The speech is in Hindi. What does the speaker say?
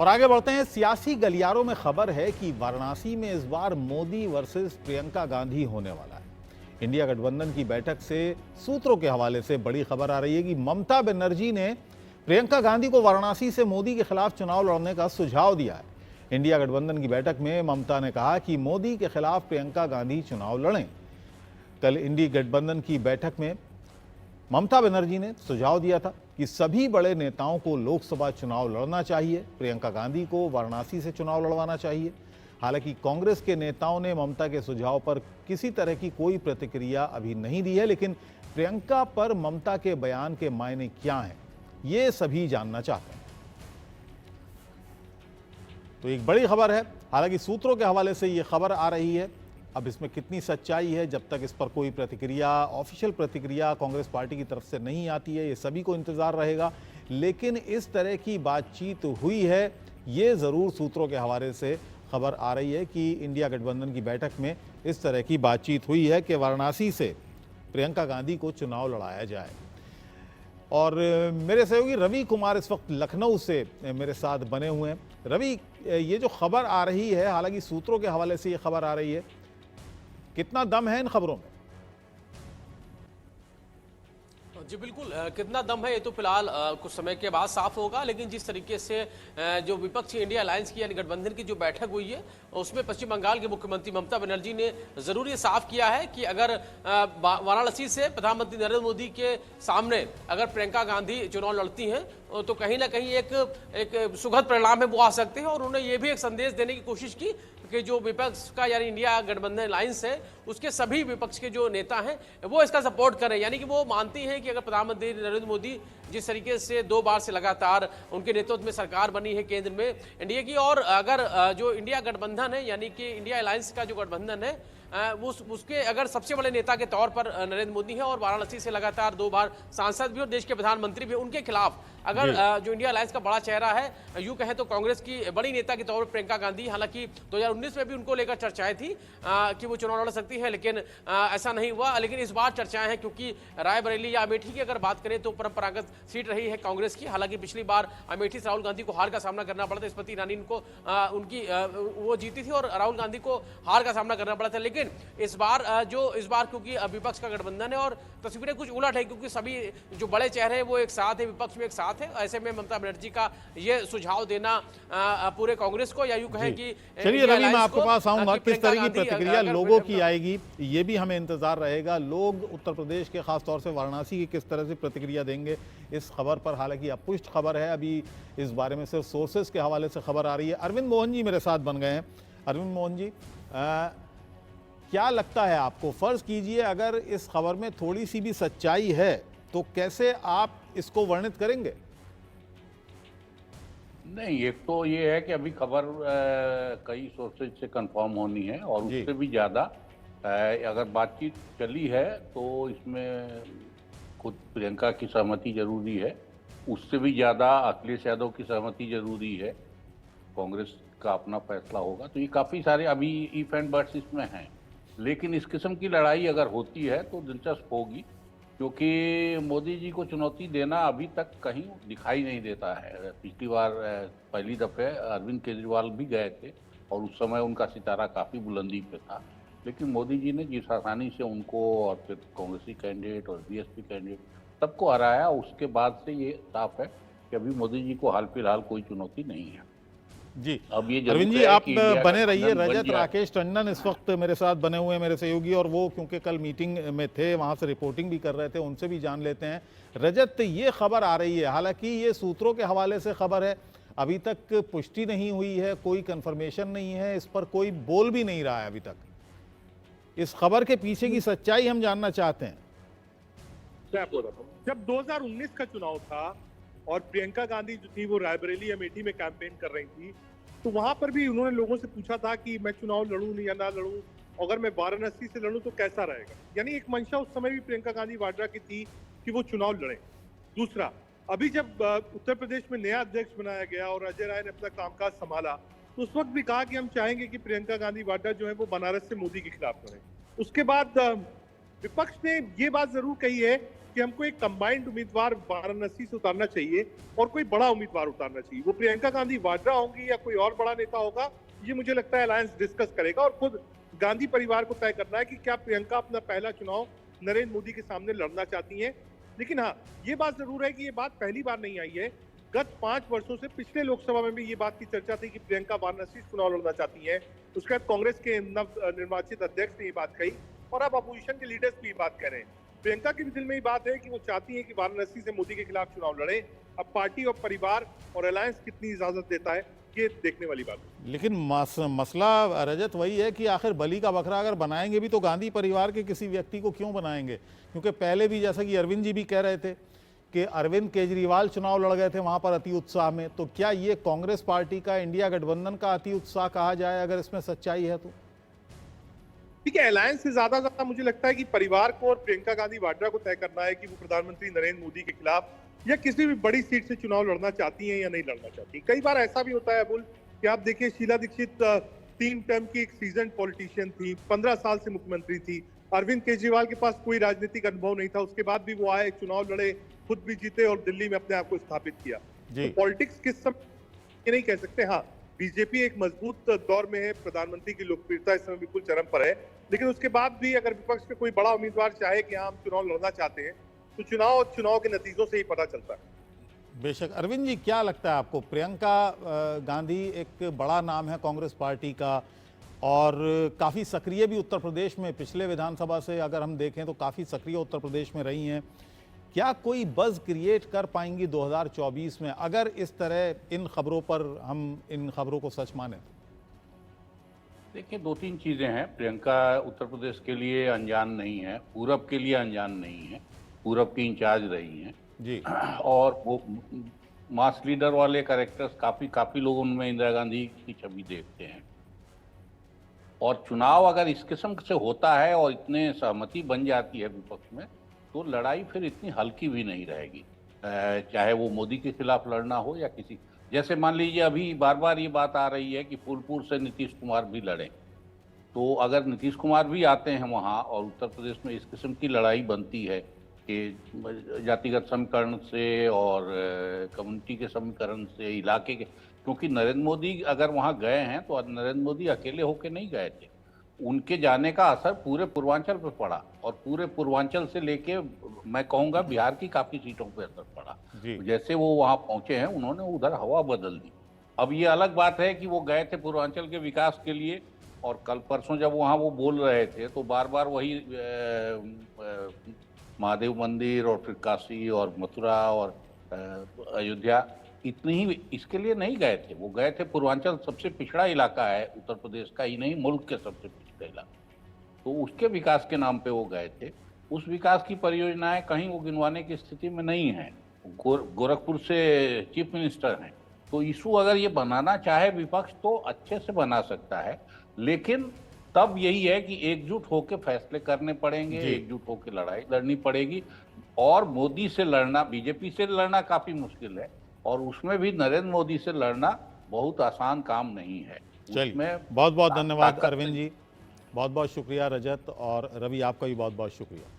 और आगे बढ़ते हैं। सियासी गलियारों में खबर है कि वाराणसी में इस बार मोदी वर्सेस प्रियंका गांधी होने वाला है। इंडिया गठबंधन की बैठक से सूत्रों के हवाले से बड़ी खबर आ रही है कि ममता बनर्जी ने प्रियंका गांधी को वाराणसी से मोदी के खिलाफ चुनाव लड़ने का सुझाव दिया है। इंडिया गठबंधन की बैठक में ममता ने कहा कि मोदी के खिलाफ प्रियंका गांधी चुनाव लड़ें। कल इंडी गठबंधन की बैठक में ममता बनर्जी ने सुझाव दिया था कि सभी बड़े नेताओं को लोकसभा चुनाव लड़ना चाहिए, प्रियंका गांधी को वाराणसी से चुनाव लड़वाना चाहिए। हालांकि कांग्रेस के नेताओं ने ममता के सुझाव पर किसी तरह की कोई प्रतिक्रिया अभी नहीं दी है, लेकिन प्रियंका पर ममता के बयान के मायने क्या हैं, ये सभी जानना चाहते हैं। तो एक बड़ी खबर है, हालांकि सूत्रों के हवाले से ये खबर आ रही है। अब इसमें कितनी सच्चाई है, जब तक इस पर कोई प्रतिक्रिया, ऑफिशियल प्रतिक्रिया कांग्रेस पार्टी की तरफ से नहीं आती है, ये सभी को इंतजार रहेगा। लेकिन इस तरह की बातचीत हुई है, ये ज़रूर सूत्रों के हवाले से खबर आ रही है कि इंडिया गठबंधन की बैठक में इस तरह की बातचीत हुई है कि वाराणसी से प्रियंका गांधी को चुनाव लड़ाया जाए। और मेरे सहयोगी रवि कुमार इस वक्त लखनऊ से मेरे साथ बने हुए हैं। रवि, ये जो खबर आ रही है, हालांकि सूत्रों के हवाले से ये खबर आ रही है, कितना दम है इन खबरों में? जी बिल्कुल, कितना दम है ये तो फिलहाल कुछ समय के बाद साफ होगा। लेकिन जिस तरीके से जो विपक्षी इंडिया अलायंस की यानी गठबंधन की जो बैठक हुई है, उसमें पश्चिम बंगाल के मुख्यमंत्री ममता बनर्जी ने जरूर ये साफ किया है कि अगर वाराणसी से प्रधानमंत्री नरेंद्र मोदी के सामने अगर प्रियंका गांधी चुनाव लड़ती हैं तो कहीं ना कहीं एक सुखद परिणाम है वो आ सकते हैं। और उन्होंने ये भी एक संदेश देने की कोशिश की कि जो विपक्ष का यानी इंडिया गठबंधन अलायंस है, उसके सभी विपक्ष के जो नेता हैं वो इसका सपोर्ट करें। यानी कि वो मानती हैं कि अगर प्रधानमंत्री नरेंद्र मोदी जिस तरीके से 2 बार से लगातार उनके नेतृत्व में सरकार बनी है केंद्र में इंडिया की, और अगर जो इंडिया गठबंधन है यानी कि इंडिया अलायंस का जो गठबंधन है उसके अगर सबसे बड़े नेता के तौर पर नरेंद्र मोदी है और वाराणसी से लगातार 2 बार सांसद भी और देश के प्रधानमंत्री भी, उनके खिलाफ अगर जो इंडिया अलायंस का बड़ा चेहरा है, यूं कहें तो कांग्रेस की बड़ी नेता के तौर पर प्रियंका गांधी, हालांकि 2019 में भी उनको लेकर चर्चाएं थी कि वो चुनाव लड़ सकती है, लेकिन ऐसा नहीं हुआ। लेकिन इस बार चर्चाएं हैं क्योंकि रायबरेली या अमेठी की अगर बात करें तो परंपरागत सीट रही है कांग्रेस की। हालांकि पिछली बार अमेठी से राहुल गांधी को हार का सामना करना पड़ा था, स्मृति ईरानी को उनकी वो जीती थी और राहुल गांधी को हार का सामना करना पड़ा था। लेकिन इस बार क्योंकि विपक्ष का गठबंधन है और तस्वीरें कुछ उलट है, क्योंकि सभी जो बड़े चेहरे हैं वो एक साथ है, विपक्ष में एक साथ है। ऐसे में ममता बनर्जी का ये सुझाव देना पूरे कांग्रेस को, या यूं कहें कि चलिए रवि, मैं आपके पास आऊंगा, किस तरह की प्रतिक्रिया लोगों की आएगी ये भी हमें इंतजार रहेगा। लोग उत्तर प्रदेश के खासतौर से वाराणसी की किस तरह से प्रतिक्रिया देंगे इस खबर पर, हालांकि अपुष्ट खबर है, अभी इस बारे में सिर्फ सोर्सेज के हवाले से खबर आ रही है। अरविंद मोहन जी मेरे साथ बन गए हैं। अरविंद मोहन जी, क्या लगता है आपको, फर्ज कीजिए अगर इस खबर में थोड़ी सी भी सच्चाई है तो कैसे आप इसको वर्णित करेंगे? नहीं, एक तो ये है कि अभी खबर कई सोर्सेज से कंफर्म होनी है और उससे भी ज़्यादा अगर बातचीत चली है तो इसमें खुद प्रियंका की सहमति जरूरी है, उससे भी ज़्यादा अखिलेश यादव की सहमति जरूरी है, कांग्रेस का अपना फैसला होगा। तो ये काफ़ी सारे अभी इफ एंड बट्स इसमें हैं। लेकिन इस किस्म की लड़ाई अगर होती है तो दिलचस्प होगी, क्योंकि मोदी जी को चुनौती देना अभी तक कहीं दिखाई नहीं देता है। पिछली बार पहली दफ़े अरविंद केजरीवाल भी गए थे और उस समय उनका सितारा काफ़ी बुलंदी पे था, लेकिन मोदी जी ने जिस आसानी से उनको और फिर कांग्रेसी कैंडिडेट और बीएसपी कैंडिडेट सबको हराया, उसके बाद से ये साफ है कि अभी मोदी जी को हाल फिलहाल कोई चुनौती नहीं है। जी, अब ये अरविंद जी आप बने रहिए। रजत राकेश टंडन इस वक्त मेरे साथ बने हुए हैं, मेरे सहयोगी, और वो क्योंकि कल मीटिंग में थे, वहां से रिपोर्टिंग भी कर रहे थे, उनसे भी जान लेते हैं। रजत, ये खबर आ रही है, हालांकि ये सूत्रों के हवाले से खबर है, अभी तक पुष्टि नहीं हुई है, कोई कंफर्मेशन नहीं है, इस पर कोई बोल भी नहीं रहा है अभी तक। इस खबर के पीछे की सच्चाई हम जानना चाहते हैं। जब 2019 का चुनाव था और प्रियंका गांधी जो थी वो रायबरेली अमेठी में कैंपेन कर रही थी, तो वहां पर भी उन्होंने लोगों से पूछा था कि मैं चुनाव लड़ूं या ना लड़ूं, अगर मैं वाराणसी से लड़ूं तो कैसा रहेगा। यानी एक मंशा उस समय भी प्रियंका गांधी वाड्रा की थी कि वो चुनाव लड़े। दूसरा, अभी जब उत्तर प्रदेश में नया अध्यक्ष बनाया गया और अजय राय ने अपना कामकाज संभाला, तो उस वक्त भी कहा कि हम चाहेंगे कि प्रियंका गांधी वाड्रा जो है वो बनारस से मोदी के खिलाफ लड़े। उसके बाद विपक्ष ने ये बात जरूर कही है कि हमको एक कंबाइंड उम्मीदवार वाराणसी से उतारना चाहिए और कोई बड़ा उम्मीदवार उतारना चाहिए। वो प्रियंका गांधी वाड्रा होंगी या कोई और बड़ा नेता होगा, ये मुझे लगता है अलायंस डिस्कस करेगा। और खुद गांधी परिवार को तय करना है कि क्या प्रियंका अपना पहला चुनाव नरेंद्र मोदी के सामने लड़ना चाहती हैं। लेकिन हाँ, ये बात जरूर है कि ये बात पहली बार नहीं आई है। गत 5 वर्षों से पिछले लोकसभा में भी ये बात की चर्चा थी कि प्रियंका वाराणसी से चुनाव लड़ना चाहती हैं। उसके बाद कांग्रेस के नव निर्वाचित अध्यक्ष ने ये बात कही और अब अपोजिशन के लीडर्स भी ये बात कह रहे हैं। प्रियंका के भी दिल में ये बात है कि वो चाहती है कि वाराणसी से मोदी के खिलाफ चुनाव लड़े। अब पार्टी और परिवार और अलायंस कितनी इजाजत देता है, ये देखने वाली बात है। लेकिन मसला रजत वही है कि आखिर बलि का बकरा अगर बनाएंगे भी तो गांधी परिवार के किसी व्यक्ति को क्यों बनाएंगे? क्योंकि पहले भी जैसा कि अरविंद जी भी कह रहे थे कि अरविंद केजरीवाल चुनाव लड़ गए थे वहां पर अति उत्साह में, तो क्या ये कांग्रेस पार्टी का, इंडिया गठबंधन का अति उत्साह कहा जाए अगर इसमें सच्चाई है तो? ठीक है, अलायंस से ज्यादा मुझे लगता है कि परिवार को और प्रियंका गांधी वाड्रा को तय करना है कि वो प्रधानमंत्री नरेंद्र मोदी के खिलाफ या किसी भी बड़ी सीट से चुनाव लड़ना चाहती हैं या नहीं लड़ना चाहती। कई बार ऐसा भी होता है अबुल कि आप देखिए, शीला दीक्षित 3 टर्म की एक सीजन पॉलिटिशियन थी, 15 साल से मुख्यमंत्री थी। अरविंद केजरीवाल के पास कोई राजनीतिक अनुभव नहीं था, उसके बाद भी वो आए, चुनाव लड़े, खुद भी जीते और दिल्ली में अपने आप को स्थापित किया। तो पॉलिटिक्स किस समय ये नहीं कह सकते। हाँ, बीजेपी एक मजबूत दौर में है, प्रधानमंत्री की लोकप्रियता इस समय बिल्कुल चरम पर है, लेकिन उसके बाद भी अगर विपक्ष में कोई बड़ा उम्मीदवार चाहे कि हाँ हम चुनाव लड़ना चाहते हैं, तो चुनाव के नतीजों से ही पता चलता है। बेशक। अरविंद जी, क्या लगता है आपको, प्रियंका गांधी एक बड़ा नाम है कांग्रेस पार्टी का और काफ़ी सक्रिय भी उत्तर प्रदेश में, पिछले विधानसभा से अगर हम देखें तो काफ़ी सक्रिय उत्तर प्रदेश में रही हैं, क्या कोई बज़ क्रिएट कर पाएंगी 2024 में अगर इस तरह इन खबरों पर हम इन खबरों को सच माने? देखिए, 2-3 चीज़ें हैं। प्रियंका उत्तर प्रदेश के लिए अनजान नहीं है, पूरब के लिए अनजान नहीं है, पूरब की इंचार्ज रही हैं जी। और वो मास लीडर वाले कैरेक्टर्स काफ़ी लोग उनमें इंदिरा गांधी की छवि देखते हैं। और चुनाव अगर इस किस्म से होता है और इतने सहमति बन जाती है विपक्ष में, तो लड़ाई फिर इतनी हल्की भी नहीं रहेगी, चाहे वो मोदी के खिलाफ लड़ना हो या किसी। जैसे मान लीजिए, अभी बार बार ये बात आ रही है कि फूलपुर से नीतीश कुमार भी लड़ें, तो अगर नीतीश कुमार भी आते हैं वहाँ और उत्तर प्रदेश में इस किस्म की लड़ाई बनती है कि जातिगत समीकरण से और कम्युनिटी के समीकरण से, इलाके के, क्योंकि नरेंद्र मोदी अगर वहाँ गए हैं तो नरेंद्र मोदी अकेले होके नहीं गए थे, उनके जाने का असर पूरे पूर्वांचल पर पड़ा और पूरे पूर्वांचल से लेके मैं कहूँगा बिहार की काफ़ी सीटों पर असर पड़ा। जैसे वो वहाँ पहुँचे हैं, उन्होंने उधर हवा बदल दी। अब ये अलग बात है कि वो गए थे पूर्वांचल के विकास के लिए, और कल परसों जब वहाँ वो बोल रहे थे तो बार बार वही महादेव मंदिर और फिर काशी और मथुरा और अयोध्या, इतनी ही इसके लिए नहीं गए थे। वो गए थे, पूर्वांचल सबसे पिछड़ा इलाका है उत्तर प्रदेश का ही नहीं, मुल्क के सबसे पिछड़ा इलाका, तो उसके विकास के नाम पे वो गए थे। उस विकास की परियोजनाएं कहीं वो गिनवाने की स्थिति में नहीं है। गोरखपुर से चीफ मिनिस्टर हैं, तो इशू अगर ये बनाना चाहे विपक्ष तो अच्छे से बना सकता है, लेकिन तब यही है कि एकजुट होकर फैसले करने पड़ेंगे, एकजुट होकर लड़ाई लड़नी पड़ेगी। और मोदी से लड़ना, बीजेपी से लड़ना काफी मुश्किल है, और उसमें भी नरेंद्र मोदी से लड़ना बहुत आसान काम नहीं है। चलिए, बहुत बहुत धन्यवाद अरविंद जी, बहुत बहुत शुक्रिया रजत, और रवि आपका भी बहुत बहुत शुक्रिया।